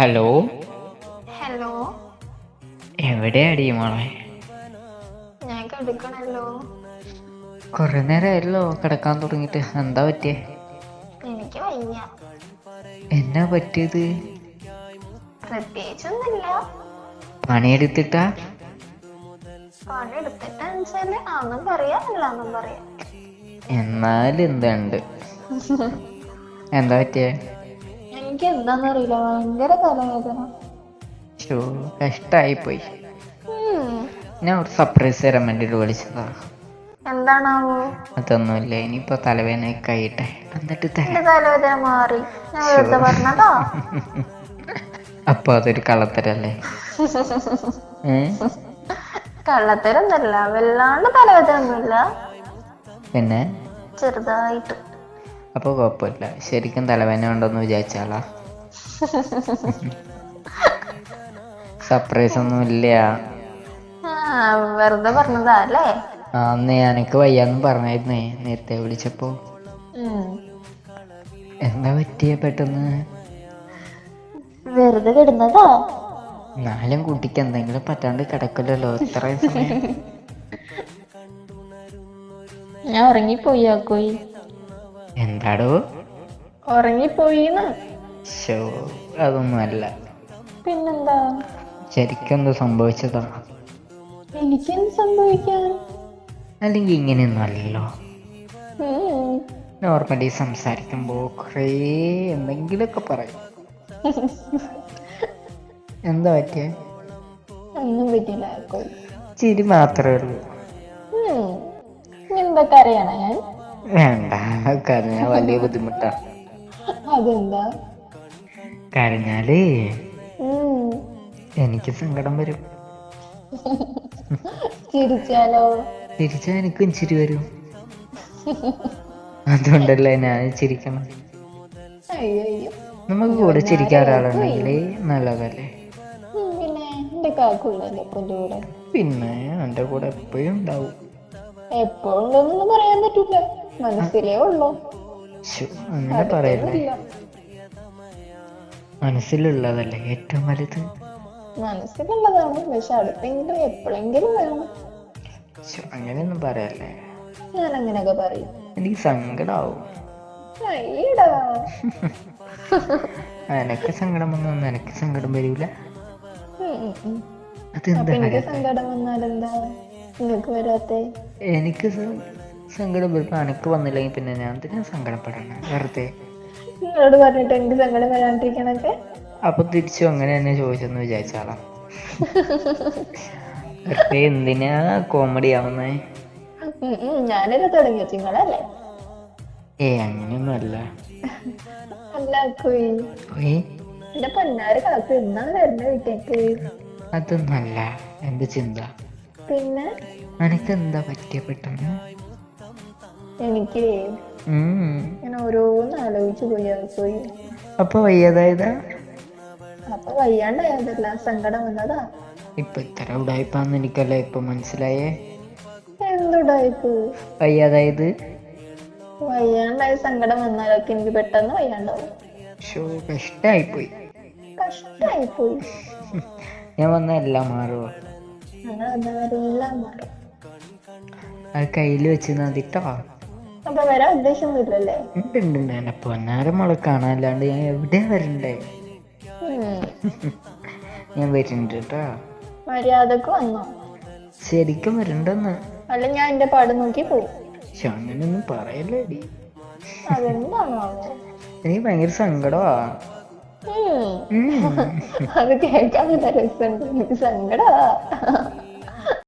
Hello, hello. എവിടെയാടി മോളെ? ഞാൻ കിടക്കണല്ലോ. കുറെ നേരമായല്ലോ കിടക്കാൻ തുടങ്ങിയിട്ട്. എന്താ പറ്റിയേ? എനിക്ക് വയ്യ. എന്നാ പറ്റിയത്? പ്രത്യേകിച്ചൊന്നുമില്ല. പണിയെടുത്തിട്ടാ? പണിയെടുത്തിട്ടാന്ന് ആന്നും പറയാ അല്ലാന്നും പറയാ. എന്നാലും എന്തുണ്ട്? എന്താ പറ്റിയേ? എനിക്ക് എന്താന്നറിയില്ല, ഭയങ്കര തലവേദന. കഷ്ടായിപ്പോയി. ഉം. ഞാൻ ഒരു സർപ്രൈസ് തരാൻ വേണ്ടിട്ട് വിളിച്ചതാ. എന്താണാവോ? അതൊന്നുമില്ല, ഇനിയിപ്പോ തലവേദന കഴിയട്ടെ എന്നിട്ട് എന്റെ തരാം. തലവേദന മാറി, ഞാൻ വെറുതെ പറഞ്ഞതാ. അപ്പൊ അതൊരു കള്ളത്തരല്ലേ? കള്ളത്തരൊന്നല്ല, വല്ലാണ്ട് തലവേദന ഒന്നുമില്ല, പിന്നെ ചെറുതായിട്ട്. അപ്പൊ കുഴപ്പമില്ല, ശരിക്കും തലവേദന ഉണ്ടോന്ന് വിചാരിച്ചാളാ? സർപ്രൈസ് ഒന്നും ഇല്ല. വെറുതെ പറഞ്ഞതാ അല്ലേ? അന്ന് എനിക്ക് വയ്യാന്ന് പറഞ്ഞായിരുന്നേ നേരത്തെ വിളിച്ചപ്പോ. എന്താ പറ്റിയ പെട്ടെന്ന്? വെറുതെ കിടന്നതാ. നാലും കുട്ടിക്ക് എന്തെങ്കിലും പറ്റാണ്ട് കിടക്കില്ലല്ലോ ഇത്രയും സമയം. ഞാൻ ഉറങ്ങിപ്പോയി ആക്കോയി. എന്താടോ? ഉറങ്ങിപ്പോയിന്ന്. അതൊന്നും അല്ല. പിന്നെന്താ? ശരിക്കും എന്താ സംഭവിച്ചതാ? എനിക്കെന്ത് സംഭവിക്കാൻ? അല്ലെങ്കിൽ ഇങ്ങനെയൊന്നും അല്ലല്ലോ. ഉം. നോർമലി സംസാരിക്കുമ്പോ കുറേ എന്തെങ്കിലുമൊക്കെ പറയും. എന്താ പറ്റിയേ? ഒന്നും പറ്റില്ല ആക്കോയി. ചിരി മാത്രമേ ഉള്ളൂ. എന്താ കരയണ ഞാൻ? വേണ്ട, കരഞ്ഞാ വലിയ ബുദ്ധിമുട്ടാ. അതെന്താ? കരഞ്ഞാലേ എനിക്ക് സങ്കടം വരും. ചിരിച്ചാലോ? ചിരിച്ചാ എനിക്കും ചിരി വരും. അതുകൊണ്ടല്ലേ ഞാൻ ചിരിക്കണം. അയ്യോ, നമുക്ക് കൂടെ ചിരിക്കാൻ ഒരാളുണ്ടെങ്കിൽ നല്ലതല്ലേ? പിന്നെ എന്റെ കാക്കുള്ളല്ലേ എന്റെ കൂടെ. പിന്നെ എന്റെ കൂടെ എപ്പോഴും ഉണ്ടാവും. എപ്പോഴുണ്ടോന്നൊന്നും പറയാൻ പറ്റില്ല, മനസ്സിലേ ഉള്ളൂ. അങ്ങനെ പറയല്ലേ, മനസ്സിലുള്ളതല്ലേ ഏറ്റവും വലുത്. മനസ്സിലുള്ളതാണ്, പക്ഷെ അടുത്തെങ്കിലും എപ്പോഴെങ്കിലും വേണം. അങ്ങനെയൊന്നും പറയല്ലേ. ഞാൻ അങ്ങനെയൊക്കെ പറയും. എനിക്ക് സങ്കടാവും. അയ്യടാ. എനക്ക് സങ്കടം വന്നൊന്നും എനക്ക് സങ്കടം വരൂല. അപ്പൊ എനിക്ക് സങ്കടം വന്നാലെന്താ നിങ്ങൾക്ക് വരാത്തെ? എനിക്ക് സങ്കടം വരുമ്പോ എനക്ക് വന്നില്ലെങ്കിൽ പിന്നെ ഞാൻ എന്തിനാ സങ്കടപ്പെടണം വെറുതെ? നിങ്ങളോട് പറഞ്ഞിട്ട് എനിക്ക് സങ്കടം വരാണ്ടിരിക്കണൊക്കെ. അപ്പൊ തിരിച്ചു അങ്ങനെ തന്നെ ചോദിച്ചെന്ന് വിചാരിച്ചാളാ. വെറുതെ എന്തിനാ കോമഡി ആവുന്നേ? ഞാനല്ലേ തുടങ്ങിയ നിങ്ങളല്ലേ? അങ്ങനെയൊന്നും അല്ല. അല്ല എന്റെ പൊന്നാര് കാക്കു എന്നാണ് വരുന്ന വീട്ടേക്ക്? അതൊന്നല്ല എന്റെ ചിന്ത. പിന്നെ എനക്ക് എന്താ പറ്റിയ പെട്ടെന്ന്? എനിക്ക് ഞാൻ ഓരോന്ന് ആലോചിച്ചു പോയി. അപ്പൊ വയ്യാതായതാ? അപ്പൊ വയ്യാണ്ടായതല്ല, സങ്കടം വന്നതാ. ഇപ്പൊ ഇത്ര ഉടായിപ്പാന്ന് എനിക്കല്ല ഇപ്പൊ മനസ്സിലായേ. എന്തുടായിപ്പ്? വയ്യാതായത്. വയ്യാണ്ടായ സങ്കടം വന്നാലൊക്കെ എനിക്ക് പെട്ടെന്ന് വയ്യാണ്ടാവും. കഷ്ടായിപ്പോയി. ഞാൻ വന്ന എല്ലാം മാറുമോ? എല്ലാം മാറും. അത് കയ്യിൽ വെച്ച് നദിട്ടോ. അപ്പൊ വരാൻ ഉദ്ദേശമൊന്നുമില്ലല്ലേ? ഉണ്ട്. എന്നെ പൊന്നാരം മോളെ കാണാല്ലാണ്ട് ഞാൻ എവിടെയാ വരണ്ടേ? ഞാൻ വരുന്നുണ്ട് കേട്ടോ. മര്യാദക്ക് വന്നോ? ശരിക്കും വരണ്ടെന്ന്. അല്ല, ഞാൻ എന്റെ പാട് നോക്കി പോകും. അങ്ങനെയൊന്നും പറയല്ലേ. അതെന്താണോ? എനിക്ക് ഭയങ്കര സങ്കടമാ. അത് കേൾക്കാൻ നല്ല രസമുണ്ട്. എനിക്ക് സങ്കടമാ.